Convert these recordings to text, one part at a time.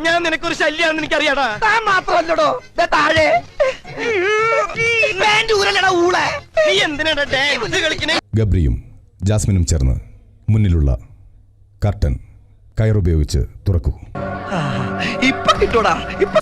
ഞാൻ നിനക്കൊരു ശല്യാണെന്ന് എനിക്കറിയാടാ. താൻ മാത്രമല്ലടോ താഴെ നീ എന്തിനാടാ ഡാൻസ് കളിക്കണേ? ഗബ്രിയും ജാസ്മിനും ചേർന്ന് മുന്നിലുള്ള കർട്ടൻ കയറുപയോഗിച്ച് തുറക്കൂ. ഇപ്പൊ കിട്ടൂടാ. ഇപ്പൊ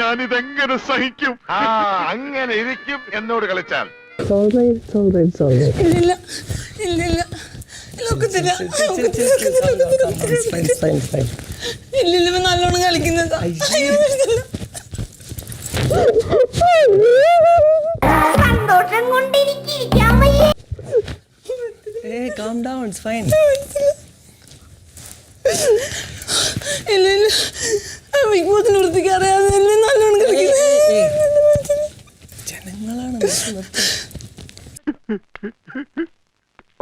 ഞാനിതെങ്ങനെ സഹിക്കും? അങ്ങനെ ഇരിക്കും എന്നോട് കളിച്ചാൽ. നല്ലോണം കളിക്കുന്നത്. സന്തോഷം കൊണ്ടിരിക്കാൻ വയ്യ. Calm down, it's fine. ഇല്ല ബിഗ് ബോസിന് വൃത്തിക്ക് അറിയാതെ നല്ലോണം കളിക്കുന്നത് ജനങ്ങളാണ്.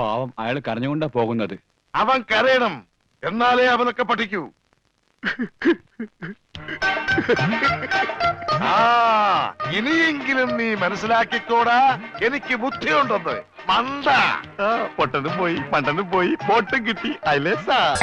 പാവം, അയാൾ കരഞ്ഞുകൊണ്ടാ പോകുന്നത്. അവൻ കരയണം, എന്നാലേ അവനൊക്കെ പഠിക്കൂ. ഇനിയെങ്കിലും നീ മനസ്സിലാക്കിക്കോടാ, എനിക്ക് ബുദ്ധിയുണ്ടെന്ന്. മണ്ട പൊട്ടനും പോയി, മണ്ടനും പോയി, ബോട്ടും കിട്ടി. അല്ലേ സാർ?